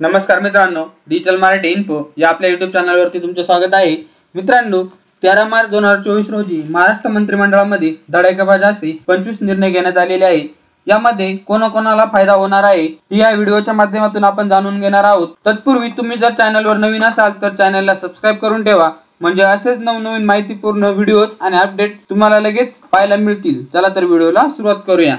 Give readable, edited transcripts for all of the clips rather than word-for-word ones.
नमस्कार मित्रांनो, digital Marathi info या आपल्या यूट्यूब चॅनलवरती तुमचे स्वागत आहे। मित्रांनो, 13 मार्च 2024 रोजी महाराष्ट्र मंत्रिमंडळामध्ये धडाकेबाज असे 25 निर्णय घेण्यात आलेले आहे। यामध्ये कोणाकोणाला फायदा होणार आहे हे या व्हिडिओच्या माध्यमातून आपण जाणून घेणार आहोत। तत्पूर्वी तुम्ही जर चॅनलवर नवीन असाल तर चॅनलला सबस्क्राइब करून ठेवा, म्हणजे असेच नवनवीन माहितीपूर्ण व्हिडिओज आणि अपडेट तुम्हाला लगेच पाहायला मिळतील। चला तर व्हिडिओला सुरुवात करूया।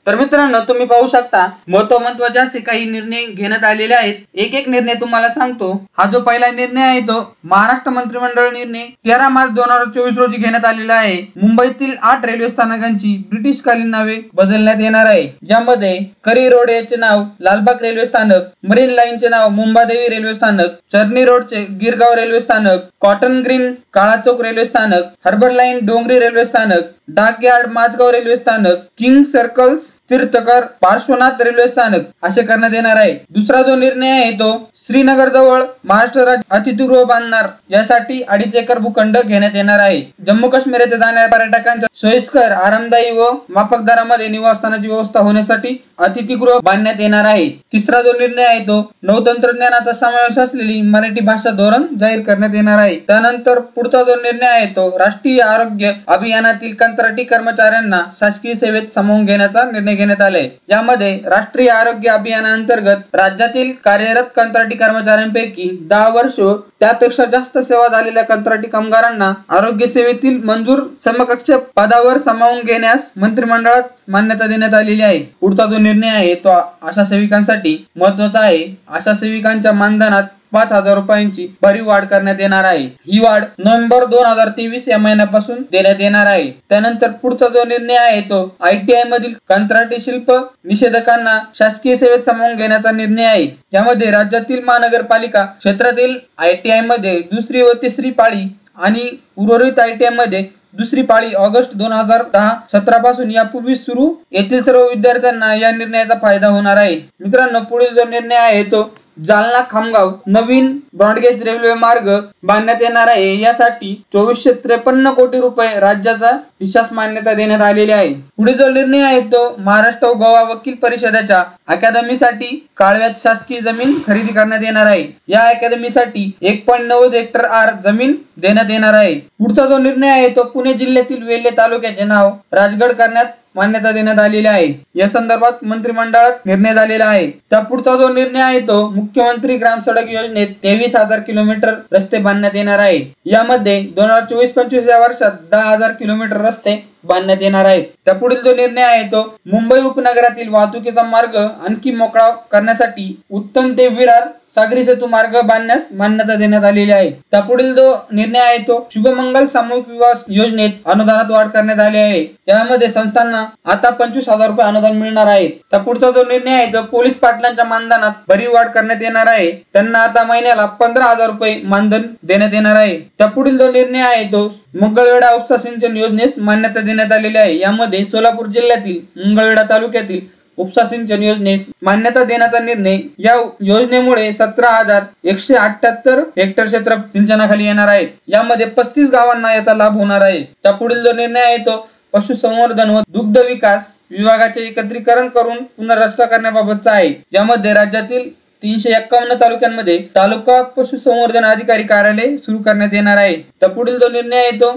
तर मित्रांनो, तुम्ही पाहू शकता महत्त्वाचे असे काही निर्णय घेण्यात आलेले आहेत। एक निर्णय तुम्हाला सांगतो। हा जो पहिला निर्णय आहे तो महाराष्ट्र मंत्रिमंडळ निर्णय 13 मार्च 2024 रोजी घेण्यात आलेला आहे। मुंबईतील 8 रेल्वे स्थानकांची ब्रिटिशकालीन नावे बदलण्यात येणार आहे। यामध्ये करी रोड याचे नाव लालबाग रेल्वे स्थानक, मरीन लाईनचे नाव मुंबादेवी रेल्वे स्थानक, चर्नी रोडचे गिरगाव रेल्वे स्थानक, कॉटन ग्रीन काळा चौक रेल्वे स्थानक, हार्बर लाईन डोंगरी रेल्वे स्थानक, डाक यार्ड माझगाव रेल्वे स्थानक, किंग सर्कल्स तीर्थकर पार्श्वनाथ रेल्वे स्थानक असे करण्यात येणार आहे। दुसरा जो निर्णय आहे तो श्रीनगर जवळ महाराष्ट्र राज्य अतिथीगृह बांधणार यासाठी 2.5 एकर भूखंड घेण्यात येणार आहे। जम्मू काश्मीर येथे जाणाऱ्या पर्यटकांच्या सोयीस्कर, आरामदायी व माफक दरामध्ये निवासस्थानाची व्यवस्था होण्यासाठी अतिथीगृह बांधण्यात येणार आहे। तिसरा जो निर्णय आहे तो नवतंत्रज्ञानाचा समावेश असलेली मराठी भाषा धोरण जाहीर करण्यात येणार आहे। त्यानंतर पुढचा जो निर्णय आहे तो राष्ट्रीय आरोग्य अभियानातील कंत्राटी कर्मचाऱ्यांना शासकीय सेवेत सामावून घेण्याचा निर्णय घेण्यात आले। यामध्ये राष्ट्रीय आरोग्य अभियानांतर्गत राज्यातील कार्यरत कंत्राटी कर्मचाऱ्यांपैकी 10 वर्ष त्यापेक्षा जास्त सेवा झालेल्या कंत्राटी कामगारांना आरोग्य सेवेतील मंजूर समकक्ष पदावर सामावून घेण्यास मंत्रिमंडळात मान्यता देण्यात आलेली आहे। पुढचा जो निर्णय आहे तो आशा सेविकांसाठी महत्त्वाचा आहे। आशा सेविकांच्या मानधनात 5,000 रुपयांची भरीव वाढ करण्यात येणार आहे। ही वाढ नोव्हेंबर 2023 या महिन्यापासून देण्यात येणार आहे। त्यानंतर पुढचा जो निर्णय आहे तो ITI मधील कंत्राटी शिल्प निषेधकांना शासकीय सेवेत सामावून घेण्याचा निर्णय आहे। यामध्ये राज्यातील महानगरपालिका क्षेत्रातील ITI मध्ये दुसरी व तिसरी पाळी आणि उर्वरित ITI मध्ये दुसरी पाळी ऑगस्ट 2017 पासून यापूर्वी सुरू येथील सर्व विद्यार्थ्यांना या निर्णयाचा फायदा होणार आहे। मित्रांनो, पुढील जो निर्णय आहे तो जालना खामगाव नवीन ब्रॉडगेज रेल्वे मार्ग बांधण्यात येणार आहे। यासाठी 2453 कोटी रुपये राज्याचा हिशास मान्यता देण्यात आलेली आहे। पुढे जो निर्णय आहे तो महाराष्ट्र गोवा वकील परिषदेच्या अकादमीसाठी कालव्यात शासकीय जमीन खरेदी करण्यात येणार आहे। या अकादमीसाठी 1.90 हेक्टर जमीन देण्यात येणार आहे। पुढचा जो निर्णय आहे तो पुणे जिल्ह्यातील वेल्हे तालुक्याचे नाव राजगड करण्यात मान्यता देण्यात आलेली आहे। या संदर्भात मंत्रिमंडळात निर्णय झालेला आहे। त्या पुढचा जो निर्णय आहे तो मुख्यमंत्री ग्राम सडक योजनेत 23,000 किलोमीटर रस्ते बांधण्यात येणार आहे। यामध्ये 2024-25 या वर्षात 10,000 किलोमीटर रस्ते बांधण्यात येणार आहेत। त्या पुढील जो निर्णय आहे तो मुंबई उपनगरातील वाहतुकीचा मार्ग आणखी मोकळा करण्यासाठी उत्तम ते विरार सागरी सेतू मार्ग बांधण्यास मान्यता देण्यात आलेली आहे। त्या पुढील जो निर्णय आहे तो शुभमंगल सामूहिक विवाह योजनेत अनुदानात वाढ करण्यात आली आहे। यामध्ये संस्थांना आता 25,000 रुपये अनुदान मिळणार आहे। त्या पुढचा जो निर्णय आहे तो पोलीस पाटलांच्या मानधनात भरीव वाढ करण्यात येणार आहे। त्यांना आता महिन्याला 15,000 रुपये मानधन देण्यात येणार आहे। त्या पुढील जो निर्णय आहे तो मंगळवेढा उपसा सिंचन योजनेस मान्यता देण्यात आलेली आहे। यामध्ये सोलापूर जिल्ह्यातील मंगळवेढा तालुक्यातील उपसा सिंचन योजनेस मान्यता देण्याचा निर्णय। या योजनेमुळे 17,178 हेक्टर क्षेत्र सिंचनाखाली येणार आहेत। यामध्ये 35 गावांना याचा लाभ होणार आहे। त्या पुढील जो निर्णय आहे तो पशुसंवर्धन व दुग्ध विकास विभागाचे एकत्रीकरण करून पुनर्रचना करण्याबाबतचा आहे। यामध्ये राज्यातील 351 तालुक्यांमध्ये तालुका पशुसंवर्धन अधिकारी कार्यालय सुरू करण्यात येणार आहे। त्या पुढील जो निर्णय आहे तो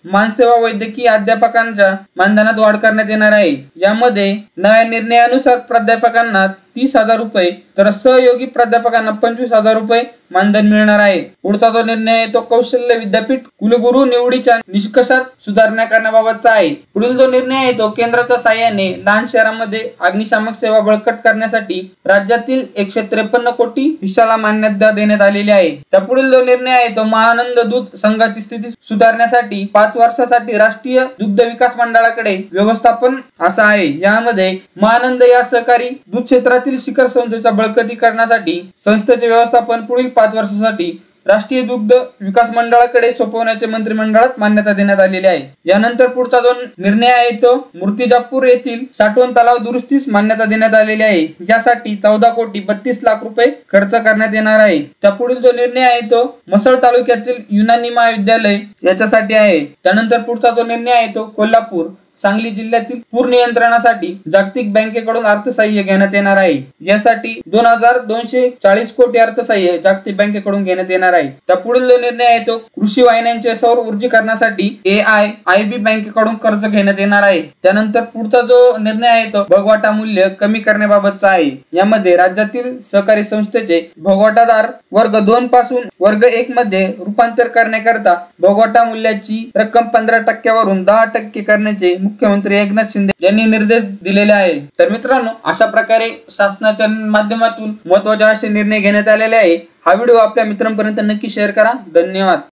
मानसेवा वैद्यकीय अध्यापकांच्या मानधनात वाढ करण्यात येणार आहे। यामध्ये नव्या निर्णयानुसार प्राध्यापकांना 30,000 रुपये तर सहयोगी प्राध्यापकांना 25,000 रुपये मानधन मिळणार आहे। पुढचा जो निर्णय आहे तो कौशल्य विद्यापीठ कुलगुरू निवडीच्या निष्कषात सुधारणा करण्याबाबतचा आहे। पुढील जो निर्णय आहे तो केंद्राच्या साहाय्याने लहान शहरांमध्ये अग्निशामक सेवा बळकट करण्यासाठी राज्यातील 153 कोटी हिश्शाला मान्यता देण्यात आलेली आहे। त्या पुढील जो निर्णय आहे तो महानंद दूध संघाची स्थिती सुधारण्यासाठी 5 वर्षासाठी राष्ट्रीय दुग्ध विकास मंडळाकडे व्यवस्थापन असा आहे। यामध्ये महानंद या सहकारी दूध क्षेत्रातील शिखर संस्थेच्या बळकटीकरणासाठी संस्थेचे व्यवस्थापन पुढील 5 वर्षासाठी राष्ट्रीय दुग्ध विकास मंडळाकडे सोपवण्याचे मंत्रिमंडळात मान्यता देण्यात आलेली आहे। यानंतर पुढचा जो निर्णय आहे तो मूर्तिजापूर येथील साठवण तलाव दुरुस्तीस मान्यता देण्यात आलेली आहे। यासाठी 14 कोटी 32 लाख रुपये खर्च करण्यात येणार आहे। त्या पुढील जो निर्णय आहे तो म्हसळ तालुक्यातील युनानी महाविद्यालय याच्यासाठी आहे। त्यानंतर पुढचा जो निर्णय आहे तो कोल्हापूर सांगली जिल्ह्यातील पूर नियंत्रणासाठी जागतिक बँकेकडून अर्थसहाय्य घेण्यात येणार आहे। यासाठी 2240 कोटी अर्थसहाय्य जागतिक बँकेकडून घेण्यात येणार आहे। त्या पुढील जो निर्णय आहे तो कृषी वाहिन्यांचे सौर ऊर्जीकरणासाठी AIIB बँकेकडून कर्ज घेण्यात येणार आहे। त्यानंतर पुढचा जो निर्णय आहे तो भोगवाटा मूल्य कमी करण्याबाबतचा आहे। यामध्ये राज्यातील सहकारी संस्थेचे भोगवाटादार वर्ग 2 पासून वर्ग 1 मध्ये रूपांतर करण्याकरता भोगवाटा मूल्याची रक्कम 15% वरून 10% करण्याचे मुख्यमंत्री एकनाथ शिंदे यांनी निर्देश दिलेले आहे। तर मित्रांनो, अशा प्रकारे शासनाच्या माध्यमातून महत्त्वाचे असे निर्णय घेण्यात आलेले आहे। हा व्हिडिओ आपल्या मित्रांपर्यंत नक्की शेअर करा। धन्यवाद।